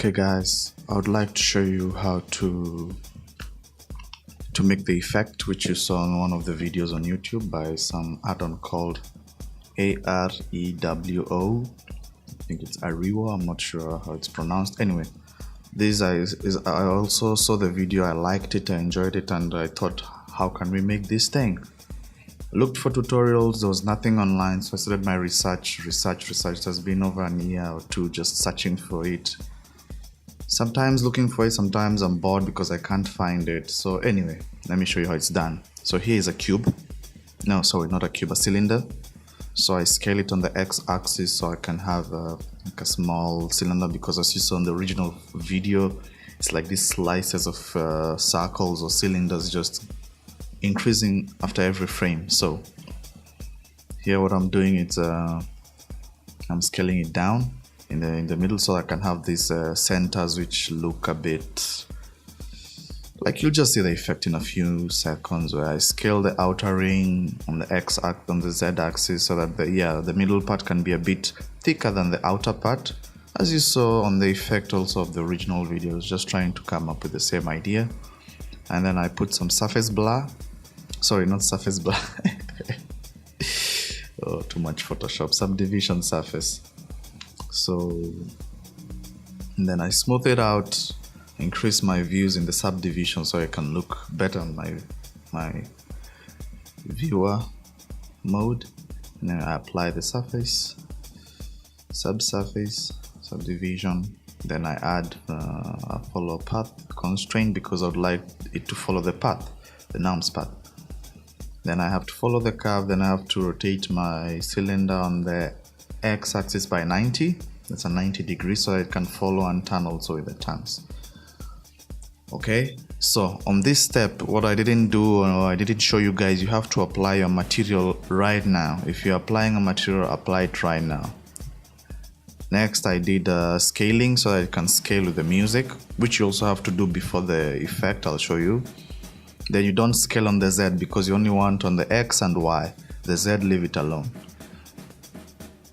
Okay guys, I would like to show you how to make the effect which you saw in one of the videos on YouTube by some add-on called ARewO. I think it's ARewO, I'm not sure how it's pronounced. Anyway, I also saw the video, I liked it, I enjoyed it, and I thought, how can we make this thing? Looked for tutorials, there was nothing online, so I started my research. It has been over an year or two just searching for it. Sometimes looking for it, sometimes I'm bored because I can't find it. So anyway, let me show you how it's done. So here is a cube. No, sorry, not a cube, a cylinder. So I scale it on the x-axis so I can have like a small cylinder, because as you saw in the original video, it's like these slices of circles or cylinders just increasing after every frame. So here what I'm doing is I'm scaling it down in the middle so I can have these centers which look a bit like, you'll just see the effect in a few seconds, where I scale the outer ring on the x-axis, on the z-axis, so that the middle part can be a bit thicker than the outer part, as you saw on the effect also of the original videos, just trying to come up with the same idea. And then I put some surface blur, sorry, not surface blur, oh, too much Photoshop, subdivision surface. So then I smooth it out, increase my views in the subdivision so I can look better on my viewer mode. And then I apply the surface, subsurface, subdivision. Then I add a follow path constraint, because I would like it to follow the path, the nums path. Then I have to follow the curve. Then I have to rotate my cylinder on the x-axis by 90. That's a 90 degrees, so it can follow and turn also with the turns. Okay, so on this step, what I didn't do, or I didn't show you guys, you have to apply your material right now. If you're applying a material, apply it right now. Next, I did scaling so that it can scale with the music, which you also have to do before the effect. I'll show you. Then you don't scale on the Z, because you only want on the X and Y. The Z, leave it alone.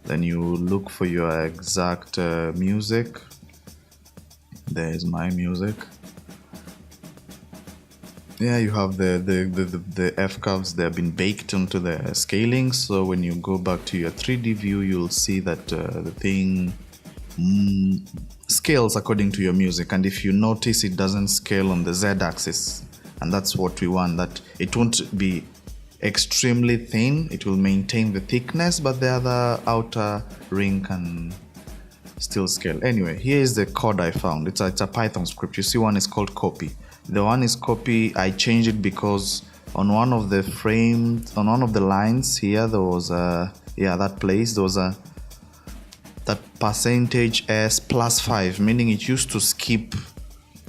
Then you look for your exact music. There's my music. Yeah, you have the F curves. They have been baked into the scaling, so when you go back to your 3D view, you'll see that the thing scales according to your music. And if you notice, it doesn't scale on the Z axis, and that's what we want, that it won't be extremely thin, it will maintain the thickness, but the other outer ring can still scale. Anyway, here is the code I found. It's a Python script. You see, one is called copy. The one is copy. I changed it because on one of the frames, on one of the lines here, there was that place, there was that percentage s +5, meaning it used to skip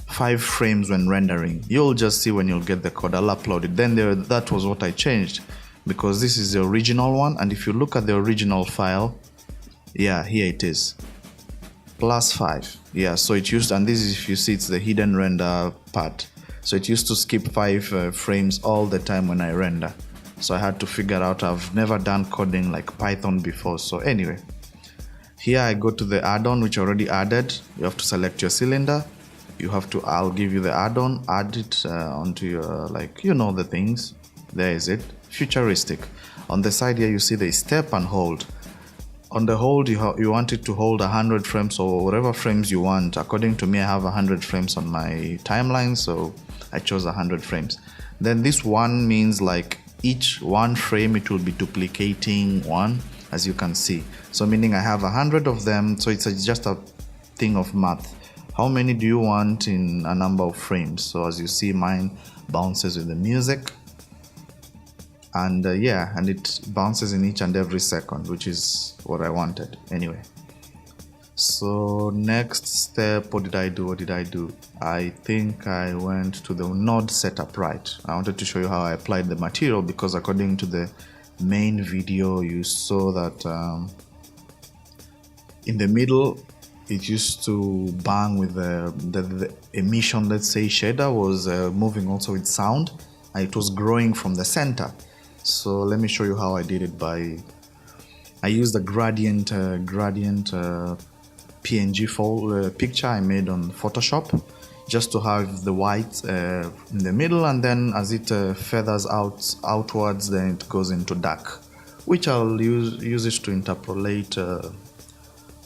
5 frames when rendering. You'll just see when you'll get the code. I'll upload it. Then that was what I changed, because this is the original one, and if you look at the original file, yeah, here it is, +5. Yeah, so it used, and this is, if you see, it's the hidden render part. So it used to skip 5 frames all the time when I render. So I had to figure out, I've never done coding like Python before. So anyway, here I go to the add-on, which I already added. You have to select your cylinder. You have to, I'll give you the add-on, add it onto your, like, you know the things. There is it, futuristic. On the side here, you see the step and hold. On the hold, you want it to hold 100 frames or whatever frames you want. According to me, I have 100 frames on my timeline, so I chose 100 frames. Then this one means like each one frame, it will be duplicating one, as you can see. So meaning I have 100 of them, so it's just a thing of math. How many do you want in a number of frames? So as you see, mine bounces with the music. And yeah, and it bounces in each and every second, which is what I wanted. Anyway, so next step, what did I do? I think I went to the node setup, right? I wanted to show you how I applied the material, because according to the main video, you saw that in the middle, it used to bang with the emission, let's say, shader was moving also with sound, and it was growing from the center. So let me show you how I did it. I used a gradient PNG picture I made on Photoshop, just to have the white in the middle, and then as it feathers outwards, then it goes into dark, which I'll use it to interpolate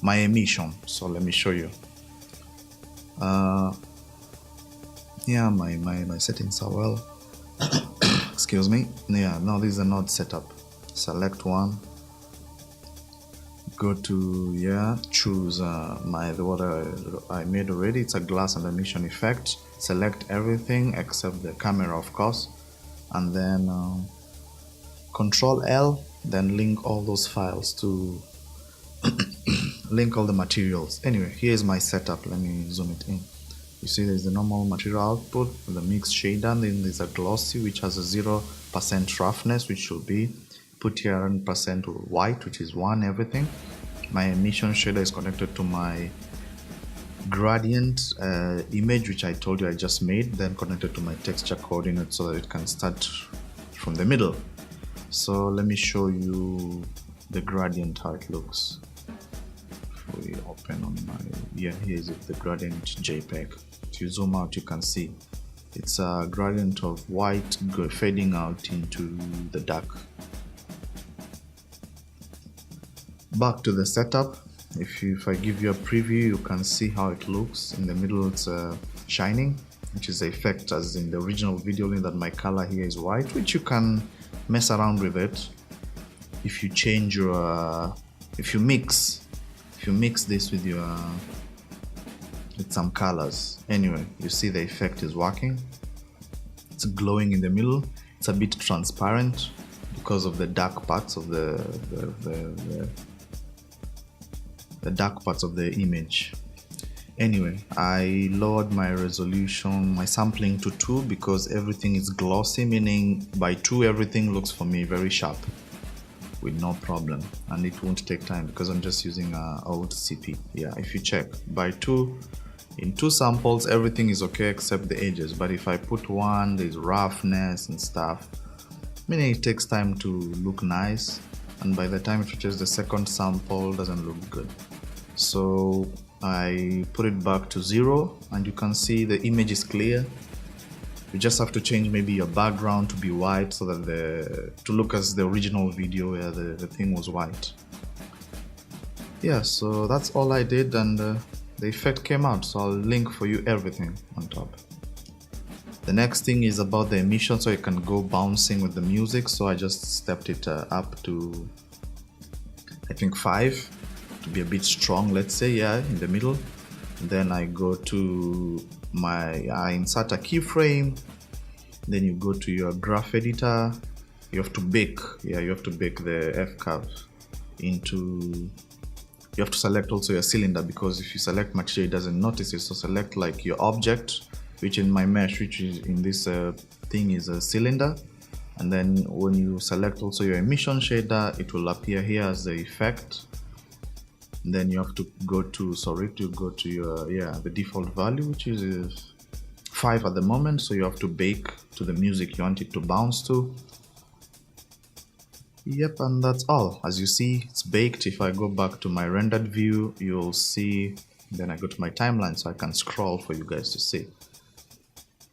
my emission. So let me show you. Yeah, my settings are well. Excuse me. Yeah, now this is a node setup. Select one. Go to choose what I made already. It's a glass and emission effect. Select everything except the camera, of course, and then Control L. Then link all those files to link all the materials. Anyway, here's my setup. Let me zoom it in. You see there's the normal material output, the mixed shader, and then there's a glossy which has a 0% roughness, which should be put here 100% white, which is 1 everything. My emission shader is connected to my gradient image, which I told you I just made, then connected to my texture coordinate so that it can start from the middle. So let me show you the gradient, how it looks. If we open on my, here is it, the gradient JPEG. If you zoom out, you can see it's a gradient of white fading out into the dark. Back to the setup. If I give you a preview, you can see how it looks. In the middle it's shining, which is the effect as in the original video, that my color here is white, which you can mess around with it if you change your if you mix this with some colors. Anyway, you see the effect is working. It's glowing in the middle. It's a bit transparent because of the dark parts of the dark parts of the image. Anyway, I lowered my resolution, my sampling to 2 because everything is glossy, meaning by 2 everything looks for me very sharp with no problem, and it won't take time because I'm just using a old CP. Yeah, if you check by 2, in 2 samples everything is okay except the edges, but if I put 1, there's roughness and stuff, meaning it takes time to look nice, and by the time it reaches the second sample it doesn't look good. So I put it back to 0 and you can see the image is clear. You just have to change maybe your background to be white so that to look as the original video where the thing was white. Yeah, so that's all I did, and the effect came out, so I'll link for you everything on top. The next thing is about the emission, so you can go bouncing with the music. So I just stepped it up to I think 5 to be a bit strong, let's say, yeah, in the middle. And then I go to I insert a keyframe. Then you go to your graph editor. You have to bake, you have to bake the F curve into. You have to select also your cylinder, because if you select material it doesn't notice it. So select like your object, which in my mesh, which is in this thing, is a cylinder. And then when you select also your emission shader, it will appear here as the effect. And then you have to go to your the default value, which is 5 at the moment. So you have to bake to the music you want it to bounce to. Yep, and that's all. As you see, it's baked. If I go back to my rendered view, you'll see, then I go to my timeline so I can scroll for you guys to see.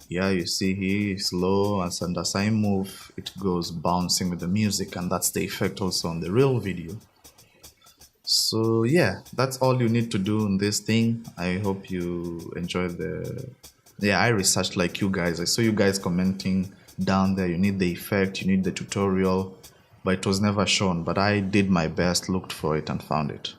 Yeah, you see here it's low, and as I move, it goes bouncing with the music, and that's the effect also on the real video. So yeah, that's all you need to do in this thing. I hope you enjoyed I researched like you guys. I saw you guys commenting down there, you need the effect, you need the tutorial, but it was never shown. But I did my best, looked for it and found it.